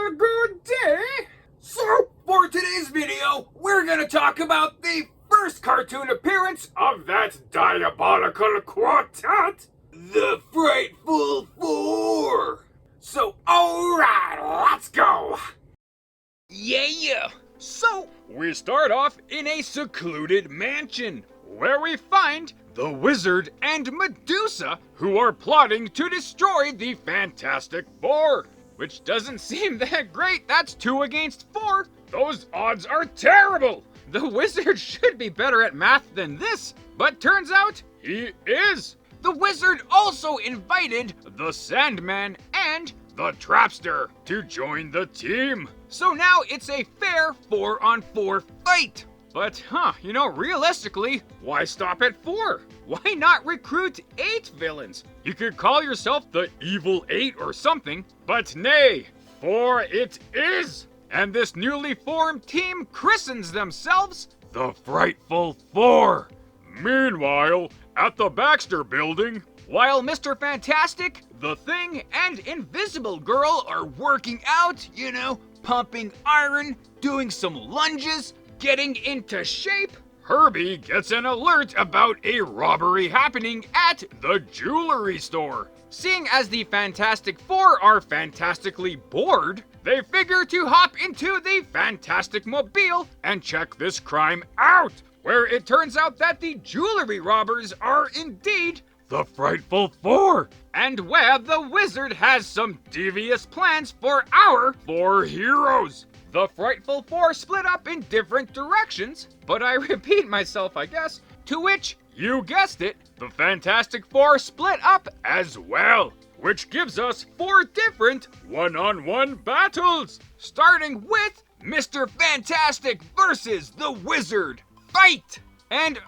a good day. So, for today's video, we're gonna talk about the first cartoon appearance of that diabolical quartet, the Frightful Four. So, alright, let's go. Yeah! So, we start off in a secluded mansion, where we find the Wizard and Medusa, who are plotting to destroy the Fantastic Four. Which doesn't seem that great. That's 2 against 4. Those odds are terrible. The Wizard should be better at math than this, but turns out he is. The Wizard also invited the Sandman and the Trapster to join the team. So now it's a fair 4-on-4 fight. But, realistically, why stop at 4? Why not recruit 8 villains? You could call yourself the Evil 8 or something, but nay, 4 it is! And this newly formed team christens themselves the Frightful Four. Meanwhile, at the Baxter Building, while Mr. Fantastic, The Thing, and Invisible Girl are working out, pumping iron, doing some lunges, getting into shape, Herbie gets an alert about a robbery happening at the jewelry store. Seeing as the Fantastic Four are fantastically bored, they figure to hop into the Fantastic Mobile and check this crime out, where it turns out that the jewelry robbers are indeed the Frightful Four, and where the Wizard has some devious plans for our 4 heroes. The Frightful Four split up in different directions, but I repeat myself, I guess, to which, you guessed it, the Fantastic Four split up as well, which gives us 4 different one-on-one battles, starting with Mr. Fantastic versus the Wizard. Fight! And,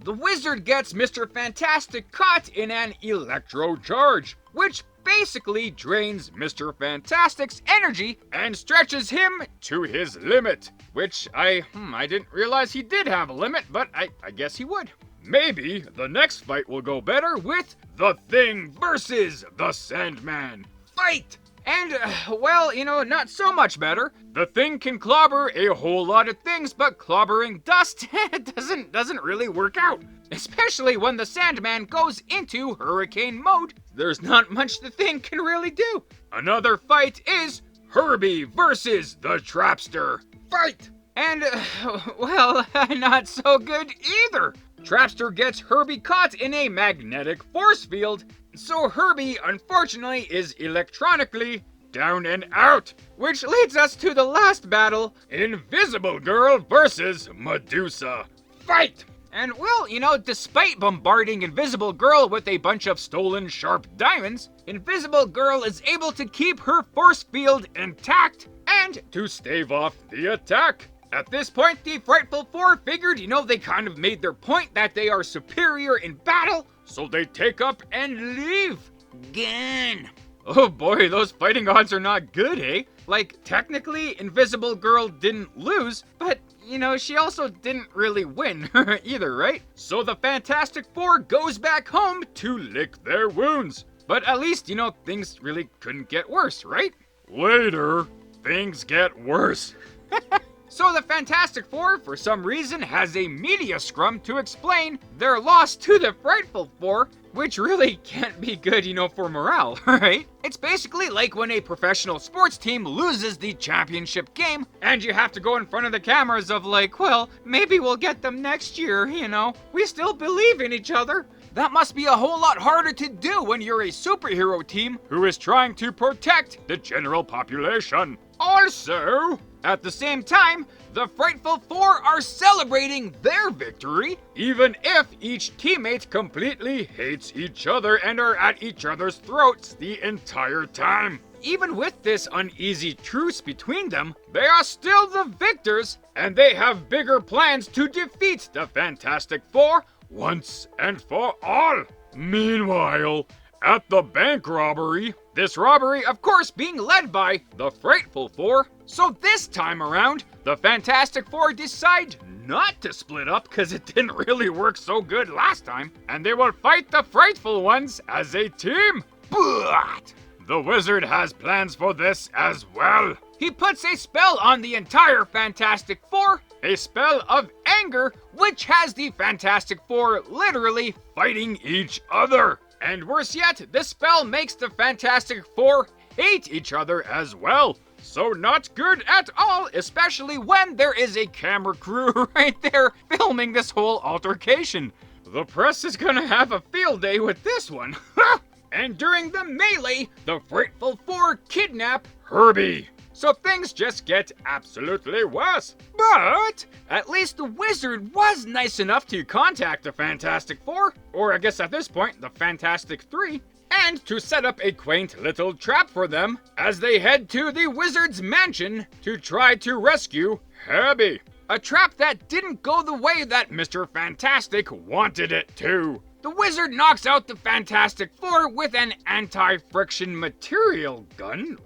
the Wizard gets Mr. Fantastic caught in an electro charge, which basically drains Mr. Fantastic's energy and stretches him to his limit. Which I didn't realize he did have a limit, but I guess he would. Maybe the next fight will go better with The Thing versus the Sandman. Fight! And, not so much better. The Thing can clobber a whole lot of things, but clobbering dust doesn't really work out. Especially when the Sandman goes into hurricane mode. There's not much the Thing can really do. Another fight is Herbie versus the Trapster. Fight! And, not so good either. Trapster gets Herbie caught in a magnetic force field, so Herbie, unfortunately, is electronically down and out. Which leads us to the last battle, Invisible Girl versus Medusa. Fight! And, despite bombarding Invisible Girl with a bunch of stolen sharp diamonds, Invisible Girl is able to keep her force field intact and to stave off the attack. At this point, the Frightful Four figured, they kind of made their point that they are superior in battle, so they take up and leave. Again. Oh boy, those fighting odds are not good, eh? Like, technically, Invisible Girl didn't lose, but, she also didn't really win either, right? So the Fantastic Four goes back home to lick their wounds. But at least, things really couldn't get worse, right? Later, things get worse. So the Fantastic Four, for some reason, has a media scrum to explain their loss to the Frightful Four, which really can't be good, for morale, right? It's basically like when a professional sports team loses the championship game, and you have to go in front of the cameras of like, well, maybe we'll get them next year, We still believe in each other. That must be a whole lot harder to do when you're a superhero team who is trying to protect the general population. Also, at the same time, the Frightful Four are celebrating their victory, even if each teammate completely hates each other and are at each other's throats the entire time. Even with this uneasy truce between them, they are still the victors, and they have bigger plans to defeat the Fantastic Four once and for all. Meanwhile, at the bank robbery, this robbery of course being led by the Frightful Four, so this time around, the Fantastic Four decide not to split up because it didn't really work so good last time, and they will fight the Frightful Ones as a team. But the wizard has plans for this as well. He puts a spell on the entire Fantastic Four, a spell of anger, which has the Fantastic Four literally fighting each other. And worse yet, this spell makes the Fantastic Four hate each other as well. So not good at all, especially when there is a camera crew right there filming this whole altercation. The press is gonna have a field day with this one. And during the melee, the Frightful Four kidnap Herbie. So things just get absolutely worse. But at least the wizard was nice enough to contact the Fantastic Four, or I guess at this point, the Fantastic Three, and to set up a quaint little trap for them as they head to the wizard's mansion to try to rescue Herbie. A trap that didn't go the way that Mr. Fantastic wanted it to. The wizard knocks out the Fantastic Four with an anti-friction material gun.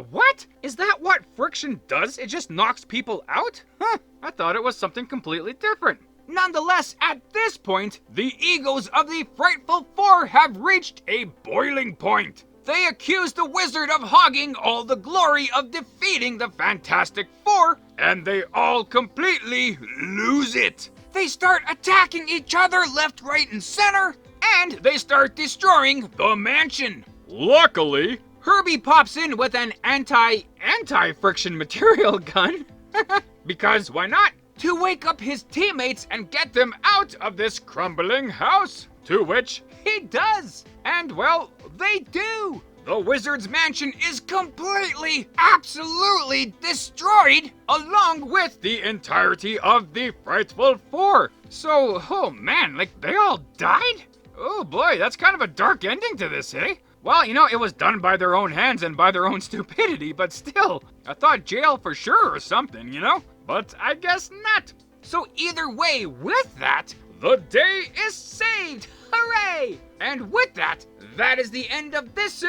What? Is that what friction does? It just knocks people out? Huh, I thought it was something completely different. Nonetheless, at this point, the egos of the Frightful Four have reached a boiling point. They accuse the wizard of hogging all the glory of defeating the Fantastic Four, and they all completely lose it. They start attacking each other left, right, and center, and they start destroying the mansion. Luckily, Herbie pops in with an anti-friction material gun, because why not? To wake up his teammates and get them out of this crumbling house. To which he does. And well, they do. The wizard's mansion is completely, absolutely destroyed, along with the entirety of the Frightful Four. So, oh man, like they all died? Oh boy, that's kind of a dark ending to this, eh? Well, you know, it was done by their own hands and by their own stupidity, but still, I thought jail for sure or something, you know? But I guess not. So either way, with that, the day is saved. Hooray! And with that, that is the end of this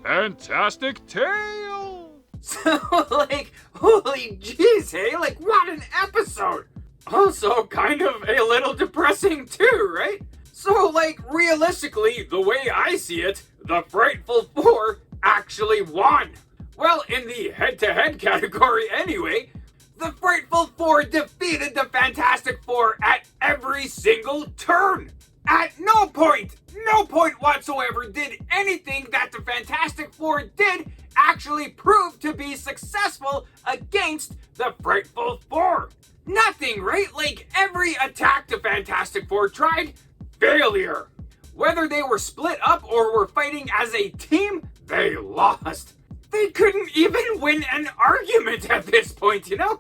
fantastic tale. So, like, holy jeez, hey? Like, what an episode! Also, kind of a little depressing too, right? So, like, realistically, the way I see it, the Frightful Four actually won. Well, in the head-to-head category anyway, the Frightful Four defeated the Fantastic Four at every single turn. At no point whatsoever did anything that the Fantastic Four did actually prove to be successful against the Frightful Four. Nothing, right? Like, every attack the Fantastic Four tried, failure. Whether they were split up or were fighting as a team, they lost. They couldn't even win an argument at this point, you know?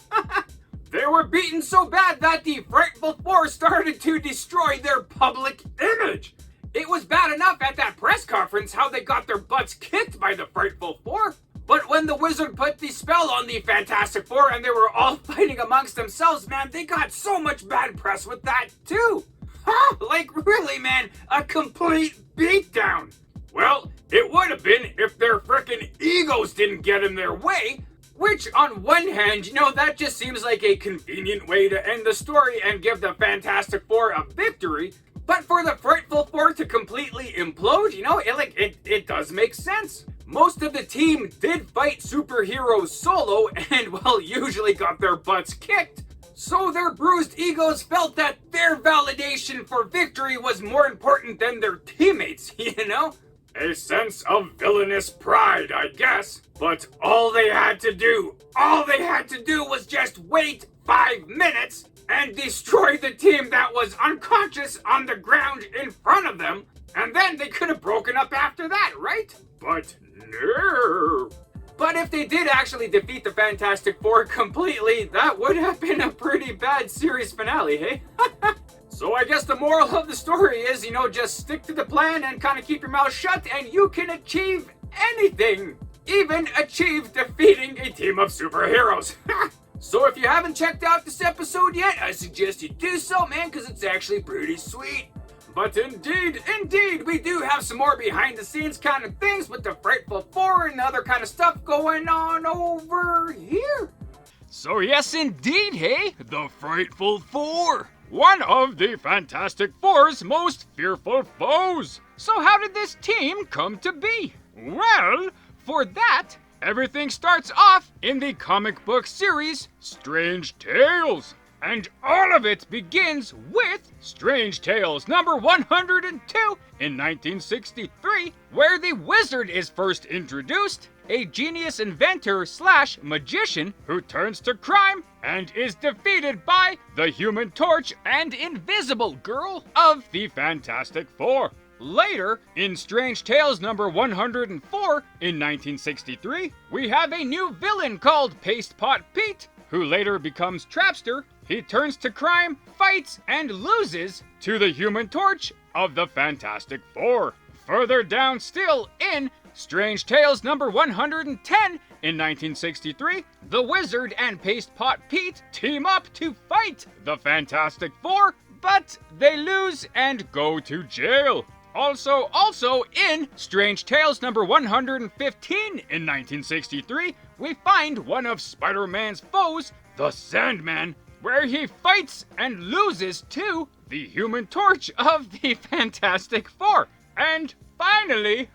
They were beaten so bad that the Frightful Four started to destroy their public image. It was bad enough at that press conference how they got their butts kicked by the Frightful Four. But when the wizard put the spell on the Fantastic Four and they were all fighting amongst themselves, man, they got so much bad press with that too. Huh? Like, really, man, a complete beatdown. Well, it would have been if their frickin' egos didn't get in their way, which on one hand, you know, that just seems like a convenient way to end the story and give the Fantastic Four a victory. But for the Frightful Four to completely implode, you know, it does make sense. Most of the team did fight superheroes solo and, well, usually got their butts kicked. So their bruised egos felt that their validation for victory was more important than their teammates, you know? A sense of villainous pride, I guess. But all they had to do was just wait 5 minutes and destroy the team that was unconscious on the ground in front of them, and then they could have broken up after that, right? But no. But if they did actually defeat the Fantastic Four completely, that would have been a pretty bad series finale, hey? So I guess the moral of the story is, you know, just stick to the plan and kind of keep your mouth shut and you can achieve anything. Even achieve defeating a team of superheroes. So if you haven't checked out this episode yet, I suggest you do so, man, because it's actually pretty sweet. But indeed, we do have some more behind the scenes kind of things with the Frightful Four and other kind of stuff going on over here. So yes, indeed, hey, the Frightful Four. One of the Fantastic Four's most fearful foes. So how did this team come to be? Well, for that, everything starts off in the comic book series Strange Tales. And all of it begins with Strange Tales number 102 in 1963, where the wizard is first introduced, a genius inventor / magician who turns to crime and is defeated by the Human Torch and Invisible Girl of the Fantastic Four. Later, in Strange Tales number 104 in 1963, we have a new villain called Paste Pot Pete, who later becomes Trapster. He turns to crime, fights, and loses to the Human Torch of the Fantastic Four. Further down still, in Strange Tales number 110 in 1963, the Wizard and Paste Pot Pete team up to fight the Fantastic Four, but they lose and go to jail. Also in Strange Tales number 115 in 1963, we find one of Spider-Man's foes, the Sandman, where he fights and loses to the Human Torch of the Fantastic Four. And finally,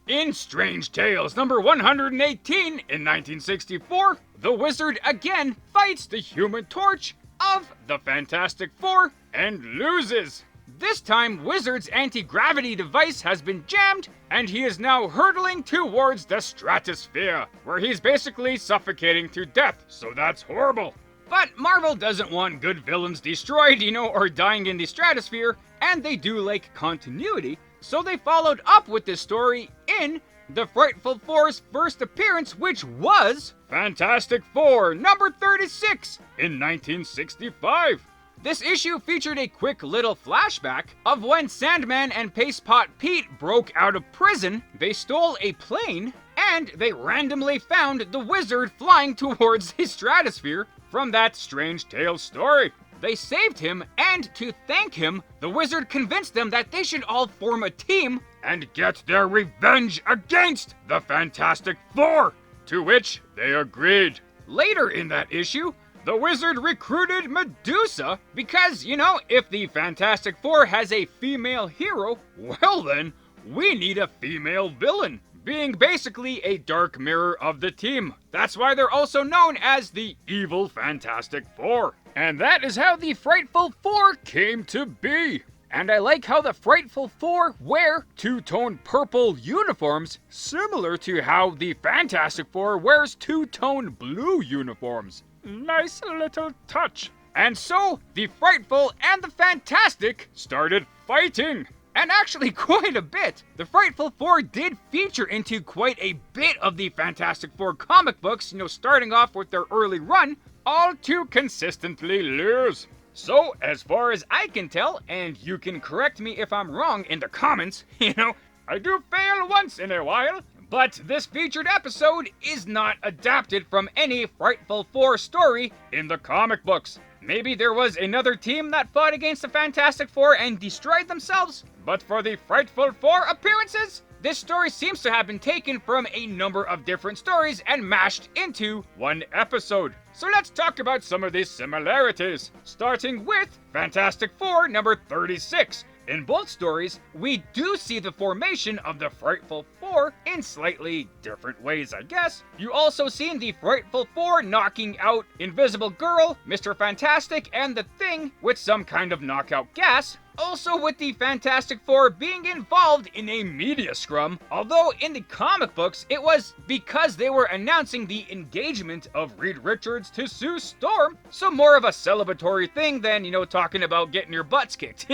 in Strange Tales number 118 in 1964, the Wizard again fights the Human Torch of the Fantastic Four and loses. This time, Wizard's anti-gravity device has been jammed, and he is now hurtling towards the stratosphere, where he's basically suffocating to death, so that's horrible. But Marvel doesn't want good villains destroyed, or dying in the stratosphere, and they do like continuity, so they followed up with this story in the Frightful Four's first appearance, which was Fantastic Four number 36 in 1965. This issue featured a quick little flashback of when Sandman and Paste Pot Pete broke out of prison, they stole a plane, and they randomly found the Wizard flying towards the stratosphere from that Strange Tales story. They saved him, and to thank him, the Wizard convinced them that they should all form a team and get their revenge against the Fantastic Four, to which they agreed. Later in that issue, the Wizard recruited Medusa because, if the Fantastic Four has a female hero, well then, we need a female villain, being basically a dark mirror of the team. That's why they're also known as the Evil Fantastic Four. And that is how the Frightful Four came to be. And I like how the Frightful Four wear two-tone purple uniforms, similar to how the Fantastic Four wears two-tone blue uniforms. Nice little touch. And so, the Frightful and the Fantastic started fighting. And actually quite a bit. The Frightful Four did feature into quite a bit of the Fantastic Four comic books, starting off with their early run, all to consistently lose. So, as far as I can tell, and you can correct me if I'm wrong in the comments, I do fail once in a while, but this featured episode is not adapted from any Frightful Four story in the comic books. Maybe there was another team that fought against the Fantastic Four and destroyed themselves, but for the Frightful Four appearances, this story seems to have been taken from a number of different stories and mashed into one episode. So let's talk about some of these similarities, starting with Fantastic Four number 36. In both stories, we do see the formation of the Frightful Four in slightly different ways, I guess. You also see the Frightful Four knocking out Invisible Girl, Mr. Fantastic, and the Thing with some kind of knockout gas. Also with the Fantastic Four being involved in a media scrum, although in the comic books it was because they were announcing the engagement of Reed Richards to Sue Storm, so more of a celebratory thing than, talking about getting your butts kicked,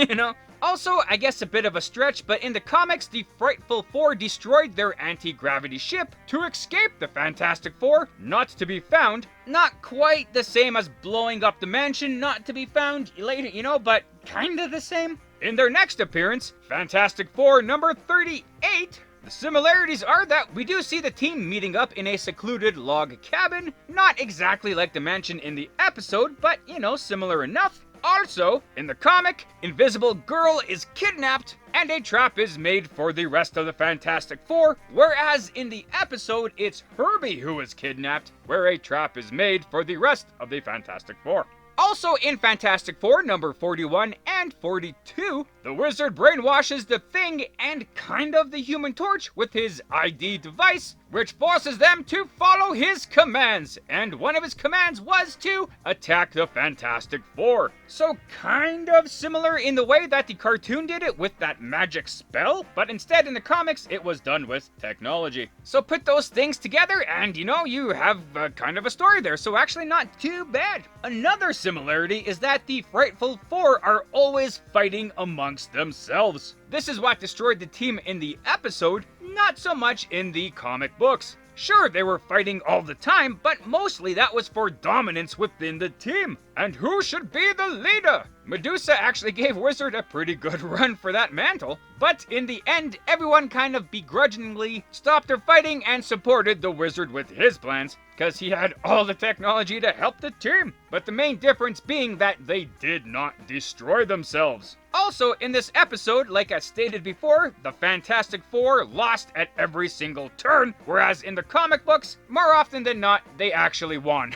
Also, I guess a bit of a stretch, but in the comics, the Frightful Four destroyed their anti-gravity ship to escape the Fantastic Four, not to be found. Not quite the same as blowing up the mansion, not to be found later, but kinda the same. In their next appearance, Fantastic Four number 38, the similarities are that we do see the team meeting up in a secluded log cabin, not exactly like the mansion in the episode, but, similar enough. Also, in the comic, Invisible Girl is kidnapped and a trap is made for the rest of the Fantastic Four, whereas in the episode, it's Herbie who is kidnapped, where a trap is made for the rest of the Fantastic Four. Also in Fantastic Four number 41 and 42, the Wizard brainwashes the Thing and kind of the Human Torch with his ID device, which forces them to follow his commands, and one of his commands was to attack the Fantastic Four. So kind of similar in the way that the cartoon did it with that magic spell, but instead in the comics it was done with technology. So put those things together and you have kind of a story there, so actually not too bad. Another similarity is that the Frightful Four are always fighting amongst themselves. This is what destroyed the team in the episode, not so much in the comic books. Sure, they were fighting all the time, but mostly that was for dominance within the team. And who should be the leader? Medusa actually gave Wizard a pretty good run for that mantle, but in the end, everyone kind of begrudgingly stopped their fighting and supported the Wizard with his plans, because he had all the technology to help the team. But the main difference being that they did not destroy themselves. Also, in this episode, like I stated before, the Fantastic Four lost at every single turn, whereas in the comic books, more often than not, they actually won.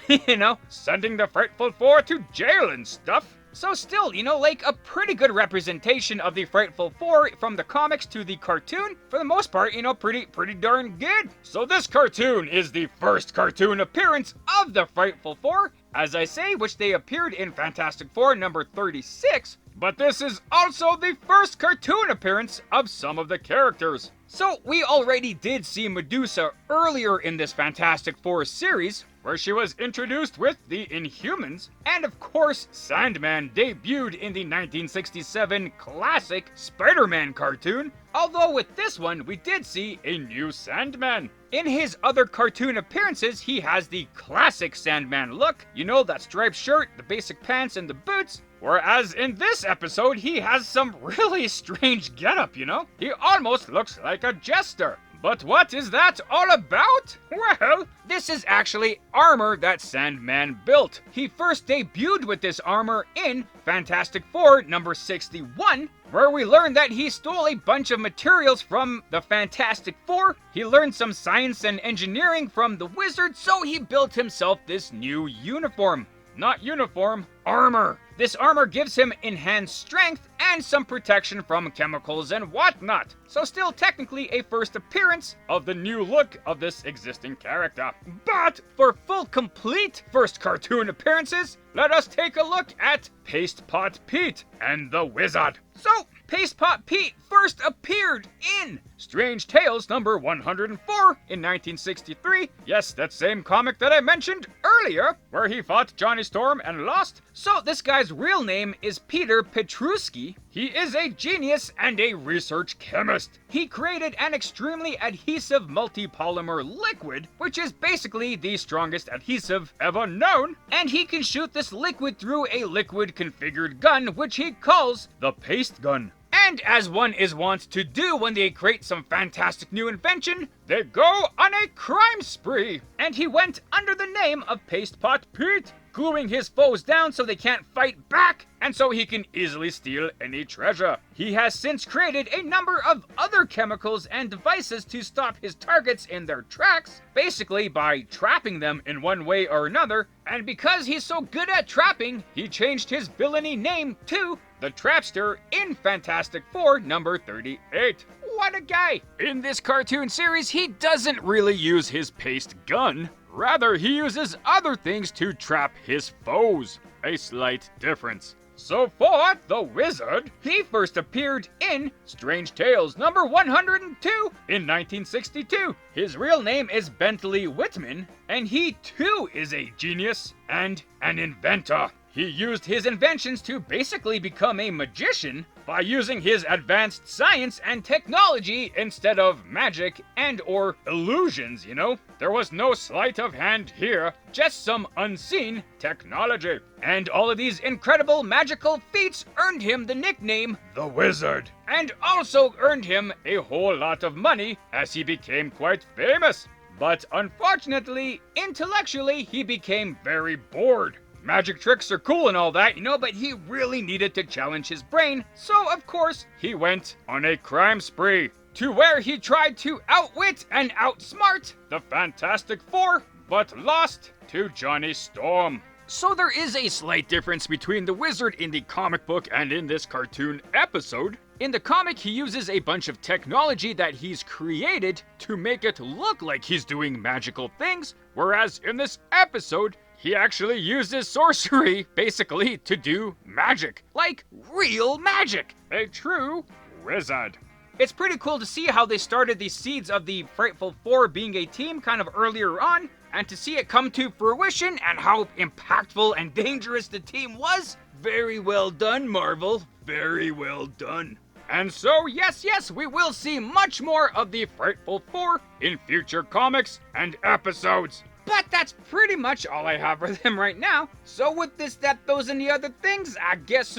Sending the Frightful Four to jail and stuff. So still, like a pretty good representation of the Frightful Four from the comics to the cartoon. For the most part, pretty darn good. So this cartoon is the first cartoon appearance of the Frightful Four, as I say, which they appeared in Fantastic Four number 36. But this is also the first cartoon appearance of some of the characters. So we already did see Medusa earlier in this Fantastic Four series, where she was introduced with the Inhumans, and of course Sandman debuted in the 1967 classic Spider-Man cartoon, although with this one we did see a new Sandman. In his other cartoon appearances, he has the classic Sandman look, that striped shirt, the basic pants, and the boots, whereas in this episode he has some really strange getup, He almost looks like a jester. But what is that all about? Well, this is actually armor that Sandman built. He first debuted with this armor in Fantastic Four number 61, where we learn that he stole a bunch of materials from the Fantastic Four. He learned some science and engineering from the Wizard, so he built himself this new uniform. Not uniform, armor. This armor gives him enhanced strength and some protection from chemicals and whatnot. So still technically a first appearance of the new look of this existing character. But for full complete first cartoon appearances, let us take a look at Paste Pot Pete and the Wizard. So, Paste Pot Pete first appeared in Strange Tales number 104 in 1963. Yes, that same comic that I mentioned earlier, where he fought Johnny Storm and lost. So this guy's real name is Peter Petruski. He is a genius and a research chemist. He created an extremely adhesive multipolymer liquid, which is basically the strongest adhesive ever known, and he can shoot this liquid through a liquid configured gun, which he calls the Paste Gun. And as one is wont to do when they create some fantastic new invention, they go on a crime spree. And he went under the name of Paste Pot Pete, gluing his foes down so they can't fight back, and so he can easily steal any treasure. He has since created a number of other chemicals and devices to stop his targets in their tracks, basically by trapping them in one way or another, and because he's so good at trapping, he changed his villainy name to the Trapster in Fantastic Four number 38. What a guy! In this cartoon series, he doesn't really use his paste gun. Rather, he uses other things to trap his foes. A slight difference. So for the Wizard, he first appeared in Strange Tales number 102 in 1962. His real name is Bentley Whitman, and he too is a genius and an inventor. He used his inventions to basically become a magician by using his advanced science and technology instead of magic and or illusions, There was no sleight of hand here, just some unseen technology. And all of these incredible magical feats earned him the nickname the Wizard, and also earned him a whole lot of money as he became quite famous. But unfortunately, intellectually, he became very bored. Magic tricks are cool and all that, but he really needed to challenge his brain, so of course, he went on a crime spree, to where he tried to outwit and outsmart the Fantastic Four, but lost to Johnny Storm. So there is a slight difference between the wizard in the comic book and in this cartoon episode. In the comic, he uses a bunch of technology that he's created to make it look like he's doing magical things, whereas in this episode, he actually uses sorcery, basically, to do magic. Like real magic. A true wizard. It's pretty cool to see how they started the seeds of the Frightful Four being a team kind of earlier on, and to see it come to fruition and how impactful and dangerous the team was. Very well done, Marvel. Very well done. And so, yes, we will see much more of the Frightful Four in future comics and episodes. But that's pretty much all I have for them right now. So with this, that, those, and the other things, I guess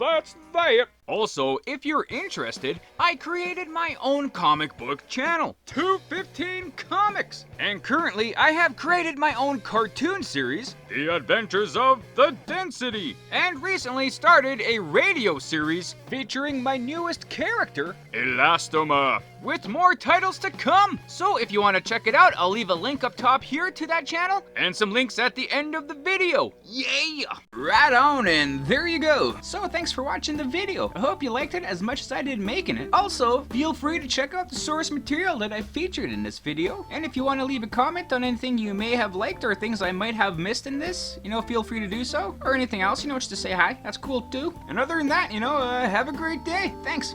that's that. Also, if you're interested, I created my own comic book channel, 215 Comics. And currently, I have created my own cartoon series, The Adventures of the Density. And recently started a radio series featuring my newest character, Elastoma, with more titles to come. So if you want to check it out, I'll leave a link up top here to that channel and some links at the end of the video. Yeah! Right on, and there you go. So thanks for watching the video. I hope you liked it as much as I did making it. Also, feel free to check out the source material that I featured in this video. And if you want to leave a comment on anything you may have liked or things I might have missed in this, feel free to do so. Or anything else, just to say hi. That's cool too. And other than that, have a great day. Thanks.